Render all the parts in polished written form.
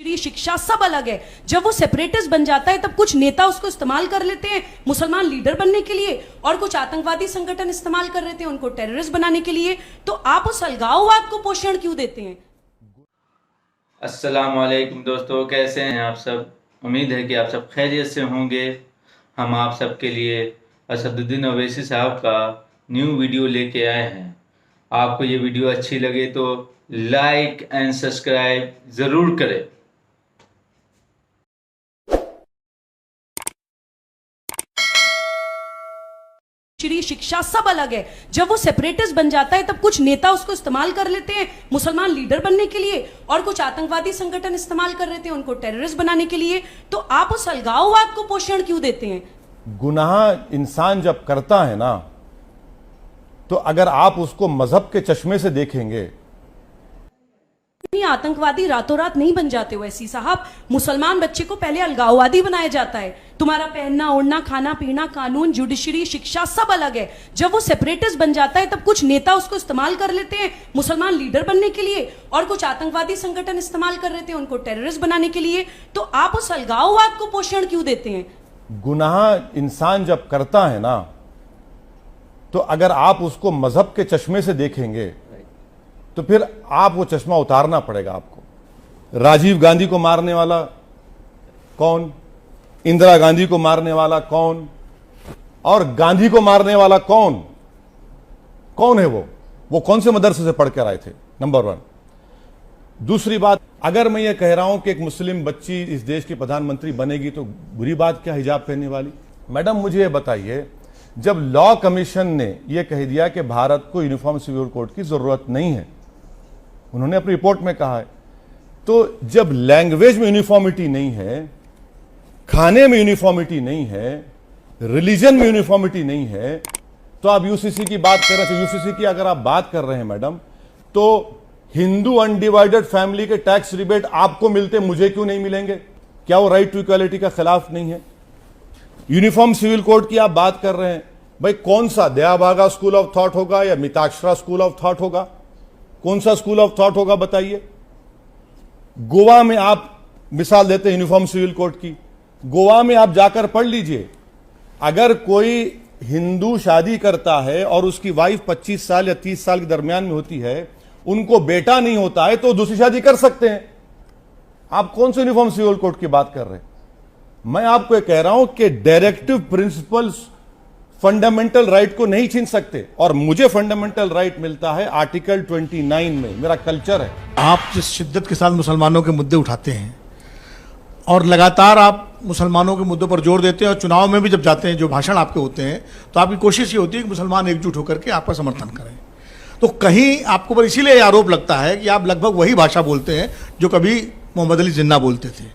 शिक्षा सब अलग है। जब वो सेपरेटिस्ट बन जाता है तब कुछ नेता उसको इस्तेमाल कर लेते हैं मुसलमान लीडर बनने के लिए, और कुछ आतंकवादी संगठन इस्तेमाल कर लेते हैं उनको टेररिस्ट बनाने के लिए। तो आप उस अलगाववाद को पोषण क्यों देते हैं? अस्सलाम वालेकुम दोस्तों, कैसे हैं आप सब? उम्मीद है कि आप सब खैरियत से होंगे। हम आप सब के लिए असदुद्दीन ओवैसी साहब का न्यू वीडियो लेके आए हैं। आपको ये वीडियो अच्छी लगे तो लाइक एंड सब्सक्राइब ज़रूर करें। शिक्षा सब अलग है। जब वो सेपरेटिस्ट बन जाता है तब कुछ नेता उसको इस्तेमाल कर लेते हैं मुसलमान लीडर बनने के लिए, और कुछ आतंकवादी संगठन इस्तेमाल कर लेते हैं उनको टेररिस्ट बनाने के लिए। तो आप उस अलगाववाद को पोषण क्यों देते हैं? गुनाह इंसान जब करता है ना, तो अगर आप उसको मजहब के चश्मे से देखेंगे, आतंकवादी रातों रात नहीं बन जाते वैसी साहब। मुसलमान बच्चे को पहले अलगाववादी बनाया जाता है। तुम्हारा पहनना ओढ़ना खाना पीना कानून जुडिशरी शिक्षा सब अलग है। जब वो सेपरेटिस्ट बन जाता है तब कुछ नेता उसको इस्तेमाल कर लेते हैं मुसलमान लीडर बनने के लिए, और कुछ आतंकवादी संगठन इस्तेमाल कर लेते हैं उनको टेररिस्ट बनाने के लिए। तो आप उस अलगाववाद को पोषण क्यों देते हैं? गुनाह इंसान जब करता है ना, तो अगर आप उसको मजहब के चश्मे से देखेंगे तो फिर आप वो चश्मा उतारना पड़ेगा आपको। राजीव गांधी को मारने वाला कौन, इंदिरा गांधी को मारने वाला कौन, और गांधी को मारने वाला कौन? कौन है वो कौन से मदरसे से पढ़ कर आए थे? Number one. दूसरी बात, अगर मैं ये कह रहा हूं कि एक मुस्लिम बच्ची इस देश की प्रधानमंत्री बनेगी तो बुरी बात क्या हिजाब पहनने वाली? मैडम मुझे ये बताइए, जब लॉ कमीशन ने यह कह दिया कि भारत को यूनिफॉर्म सिविल कोड की जरूरत नहीं है, उन्होंने अपनी रिपोर्ट में कहा है, तो जब लैंग्वेज में यूनिफॉर्मिटी नहीं है, खाने में यूनिफॉर्मिटी नहीं है, रिलीजन में यूनिफॉर्मिटी नहीं है, तो आप यूसीसी की बात कर रहे थे। यूसीसी की अगर आप बात कर रहे हैं मैडम, तो हिंदू अनडिवाइडेड फैमिली के टैक्स रिबेट आपको मिलते, मुझे क्यों नहीं मिलेंगे? क्या वो राइट टू इक्वालिटी का खिलाफ नहीं है? यूनिफॉर्म सिविल कोड की आप बात कर रहे हैं, भाई कौन सा दयाभागा स्कूल ऑफ थॉट होगा या मिताक्षरा स्कूल ऑफ थॉट होगा? कौन सा स्कूल ऑफ थॉट होगा बताइए? गोवा में आप मिसाल देते हैं यूनिफॉर्म सिविल कोड की, गोवा में आप जाकर पढ़ लीजिए, अगर कोई हिंदू शादी करता है और उसकी वाइफ 25 साल या 30 साल के दरमियान में होती है, उनको बेटा नहीं होता है, तो दूसरी शादी कर सकते हैं। आप कौन से यूनिफॉर्म सिविल कोड की बात कर रहे हैं? मैं आपको कह रहा हूं कि डायरेक्टिव प्रिंसिपल्स फंडामेंटल राइट को नहीं छीन सकते, और मुझे फंडामेंटल राइट मिलता है आर्टिकल 29 में। मेरा कल्चर है। आप जिस शिद्दत के साथ मुसलमानों के मुद्दे उठाते हैं और लगातार आप मुसलमानों के मुद्दों पर जोर देते हैं, और चुनाव में भी जब जाते हैं, जो भाषण आपके होते हैं, तो आपकी कोशिश ये होती है कि मुसलमान एकजुट होकर के आपका समर्थन करें। तो कहीं आपको पर इसीलिए आरोप लगता है कि आप लगभग वही भाषा बोलते हैं जो कभी मोहम्मद अली जिन्ना बोलते थे।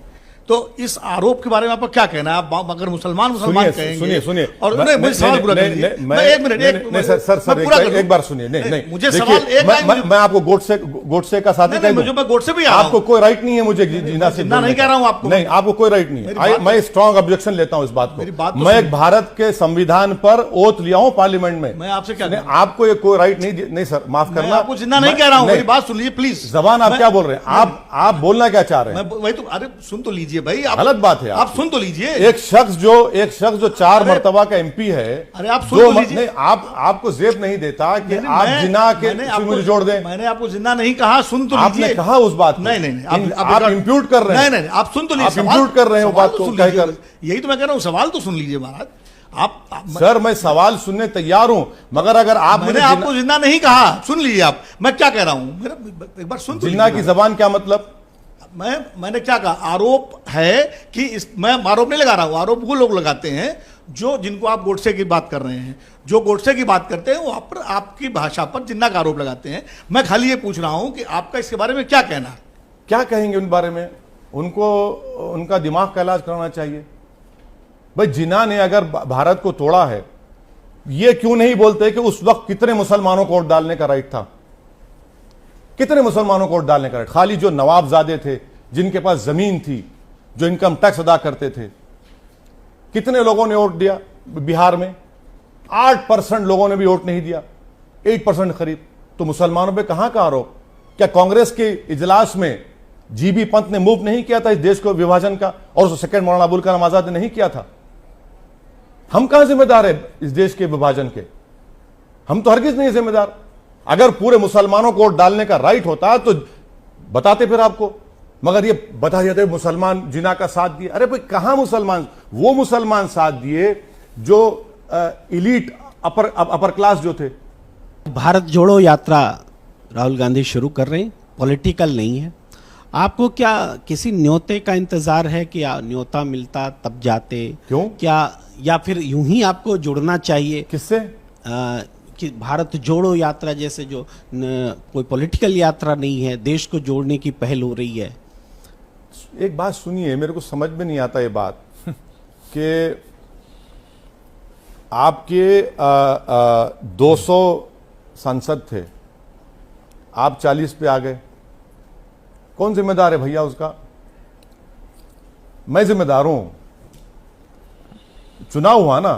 तो इस आरोप के बारे में आपका क्या कहना है? आप अगर मुसलमान कहेंगे, सुनिए, और मुझे सवाल पूरा कर लीजिए। एक मिनट सर, एक बार सुनिए। नहीं, मुझे सवाल मैं आपको गोडसे का साथी कह दूं? मैं गोडसे भी आपको कोई राइट नहीं है मुझे जिन्ना से नहीं कह रहा हूं आपको। नहीं, आपको कोई राइट नहीं है। मैं स्ट्रांग ऑब्जेक्शन लेता हूं इस बात को। मैं एक भारत के संविधान पर ओथ लिया हूं पार्लियामेंट में। मैं आपसे क्या, आपको ये कोई राइट नहीं सर, माफ करना। आपको जिन्ना नहीं कह रहा हूं, मेरी बात सुन लीजिए प्लीज। जबान आप क्या बोल रहे हैं? आप बोलना क्या चाह रहे हैं? वही तो, अरे सुन तो लीजिए भाई। गलत बात है। आप सुन तो लीजिए। एक शख्स जो 4 मरतबा का एमपी है, अरे आप सुन तो लीजिए। आपको जेब नहीं देता कि आप जिन्ना के मुझे जोड़ दें। मैंने आपको जिन्ना नहीं कहा, सुन तो लीजिए। आपने कहा उस बात को। नहीं, आप इंप्यूट कर रहे हैं। नहीं, आप सुन तो लीजिए। आप इंप्यूट कर रहे हैं बात को कहकर। यही तो मैं कह रहा हूं, सवाल तो सुन लीजिए महाराज। आप सर, मैं सवाल सुनने तैयार हूं, मगर अगर आप मैंने आपको जिन्ना नहीं कहा, सुन लीजिए आप मैं क्या कह रहा हूं। मेरा एक बार सुन तो जिन्ना की जबान क्या मतलब? मैंने क्या कहा? आरोप है कि मैं आरोप नहीं लगा रहा हूं, आरोप वो लोग लगाते हैं जिनको आप गोडसे की बात कर रहे हैं। जो गोडसे की बात करते हैं वो आपकी भाषा पर जिन्ना का आरोप लगाते हैं। मैं खाली ये पूछ रहा हूं कि आपका इसके बारे में क्या कहना है? क्या कहेंगे उन बारे में? उनको उनका दिमाग का इलाज कराना चाहिए। भाई जिन्ना ने अगर भारत को तोड़ा है, ये क्यों नहीं बोलते कि उस वक्त कितने मुसलमानों को वोट डालने का राइट था? कितने मुसलमानों को वोट डालने का राइट? खाली जो नवाबजादे थे, जिनके पास जमीन थी, जो इनकम टैक्स अदा करते थे, कितने लोगों ने वोट दिया? बिहार में 8% लोगों ने भी वोट नहीं दिया, 8% करीब। तो मुसलमानों पे कहां का आरोप? क्या कांग्रेस के इजलास में जीबी पंत ने मूव नहीं किया था इस देश को विभाजन का, और उसको सेकंड मौलाना अबुल कलाम आजाद ने नहीं किया था। हम कहां जिम्मेदार है इस देश के विभाजन के? हम तो हरगिज नहीं जिम्मेदार। अगर पूरे मुसलमानों को वोट डालने का राइट होता तो बताते फिर आपको, मगर ये बता दिया था मुसलमान जिना का साथ दिए। अरे भाई कहां मुसलमान, वो मुसलमान साथ दिए जो इलीट अपर क्लास जो थे। भारत जोड़ो यात्रा राहुल गांधी शुरू कर रहे हैं, पॉलिटिकल नहीं है। आपको क्या किसी न्योते का इंतजार है कि न्योता मिलता तब जाते? क्यों? क्या या फिर यूं ही आपको जुड़ना चाहिए? किससे? कि भारत जोड़ो यात्रा जैसे जो कोई पॉलिटिकल यात्रा नहीं है, देश को जोड़ने की पहल हो रही है। एक बात सुनिए, मेरे को समझ में नहीं आता ये बात कि आपके 200 सांसद थे, आप 40 पे आ गए। कौन जिम्मेदार है भैया उसका? मैं जिम्मेदार हूं। चुनाव हुआ ना,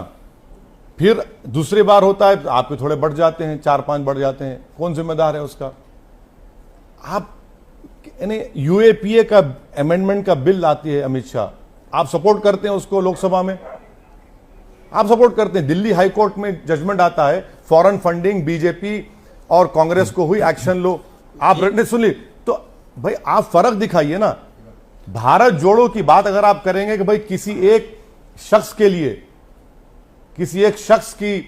फिर दूसरी बार होता है आपके थोड़े बढ़ जाते हैं, 4-5 बढ़ जाते हैं। कौन जिम्मेदार है उसका? आप यानी यूएपीए का अमेंडमेंट का बिल आती है अमित शाह, आप सपोर्ट करते हैं उसको लोकसभा में? आप सपोर्ट करते हैं। दिल्ली हाई कोर्ट में जजमेंट आता है, फॉरेन फंडिंग बीजेपी और कांग्रेस को हुई, एक्शन लो। आप सुन ली तो भाई आप फर्क दिखाइए ना। भारत जोड़ो की बात अगर आप करेंगे कि भाई किसी एक शख्स के लिए, किसी एक शख्स की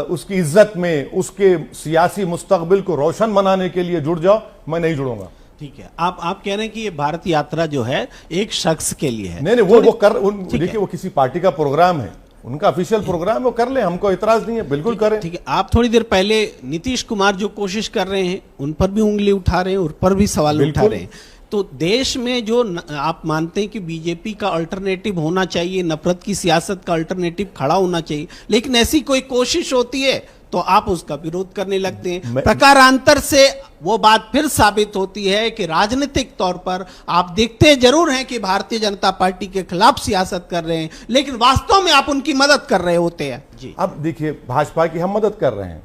उसकी इज्जत में, उसके सियासी मुस्तकबिल को रोशन बनाने के लिए जुड़ जाओ, मैं नहीं जुड़ूंगा। ठीक है, आप कह रहे हैं कि ये भारत यात्रा जो है एक शख्स के लिए है। नहीं वो देखिए वो किसी पार्टी का प्रोग्राम है, उनका ऑफिशियल प्रोग्राम है, वो कर ले, हमको इतराज नहीं है, बिल्कुल करें। ठीक है, आप थोड़ी देर पहले नीतीश कुमार जो कोशिश कर रहे हैं उन पर भी उंगली उठा रहे हैं, उन पर भी सवाल उठा रहे हैं। तो देश में जो आप मानते हैं कि बीजेपी का अल्टरनेटिव होना चाहिए, नफरत की सियासत का अल्टरनेटिव खड़ा होना चाहिए, लेकिन ऐसी कोई कोशिश होती है तो आप उसका विरोध करने लगते हैं। प्रकारांतर से वो बात फिर साबित होती है कि राजनीतिक तौर पर आप देखते जरूर हैं कि भारतीय जनता पार्टी के खिलाफ सियासत कर रहे हैं, लेकिन वास्तव में आप उनकी मदद कर रहे होते हैं। जी, अब देखिए भाजपा की हम मदद कर रहे हैं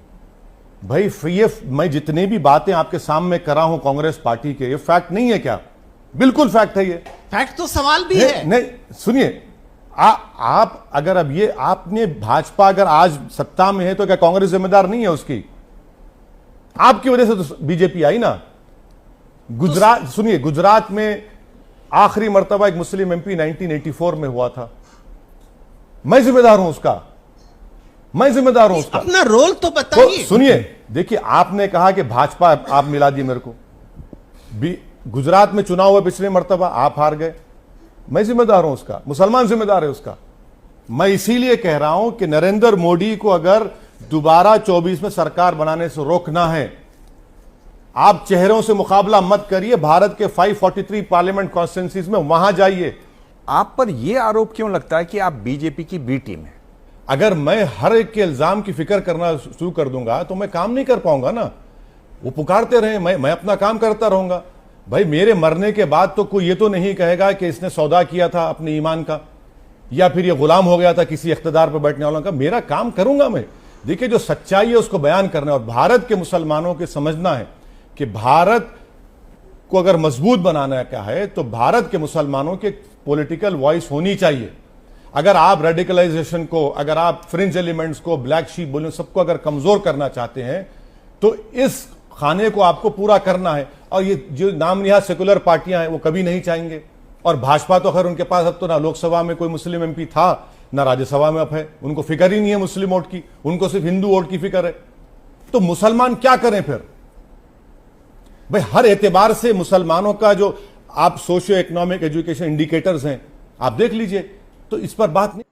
भाई। मैं जितनी भी बातें आपके सामने करा हूं कांग्रेस पार्टी के, ये फैक्ट नहीं है क्या? बिल्कुल फैक्ट है ये। फैक्ट तो सवाल भी है। नहीं सुनिए, आप अगर अब ये आपने भाजपा अगर आज सत्ता में है तो क्या कांग्रेस जिम्मेदार नहीं है उसकी? आपकी वजह से तो बीजेपी आई ना। गुजरात सुनिए, गुजरात में आखिरी मर्तबा एक मुस्लिम एमपी 1984 में हुआ था। मैं जिम्मेदार हूं उसका, मैं जिम्मेदार हूं उसका। अपना रोल तो बताइए। तो सुनिए, देखिए आपने कहा कि भाजपा आप मिला दी मेरे को। गुजरात में चुनाव हुआ पिछले मर्तबा, आप हार गए, मैं जिम्मेदार हूं उसका, मुसलमान जिम्मेदार है उसका। मैं इसीलिए कह रहा हूं कि नरेंद्र मोदी को अगर दोबारा 24 में सरकार बनाने से रोकना है, आप चेहरों से मुकाबला मत करिए, भारत के 543 पार्लियामेंट कॉन्स्टिट्यूंसीज में वहां जाइए। आप पर यह आरोप क्यों लगता है कि आप बीजेपी की बी टीम है? अगर मैं हर एक के इल्जाम की फिक्र करना शुरू कर दूंगा तो मैं काम नहीं कर पाऊंगा ना। वो पुकारते रहे, मैं अपना काम करता रहूंगा। भाई मेरे मरने के बाद तो कोई ये तो नहीं कहेगा कि इसने सौदा किया था अपने ईमान का, या फिर ये गुलाम हो गया था किसी इख्तिदार पर बैठने वालों का। मेरा काम करूंगा मैं। देखिए जो सच्चाई है उसको बयान करना है, और भारत के मुसलमानों के समझना है कि भारत को अगर मजबूत बनाना क्या है तो भारत के मुसलमानों के पॉलिटिकल वॉइस होनी चाहिए। अगर आप रेडिकलाइजेशन को, अगर आप फ्रिंज एलिमेंट्स को, ब्लैक शीप बोले, सबको अगर कमजोर करना चाहते हैं तो इस खाने को आपको पूरा करना है। और ये जो नाम निहाद सेकुलर पार्टियां हैं वो कभी नहीं चाहेंगे। और भाजपा तो खैर उनके पास अब तो ना लोकसभा में कोई मुस्लिम एमपी था, ना राज्यसभा में अब है। उनको फिक्र ही नहीं है मुस्लिम वोट की, उनको सिर्फ हिंदू वोट की फिक्र है। तो मुसलमान क्या करें फिर? भाई हर एतबार से मुसलमानों का जो आप सोशियो इकोनॉमिक एजुकेशन इंडिकेटर्स हैं आप देख लीजिए, तो इस पर बात नहीं।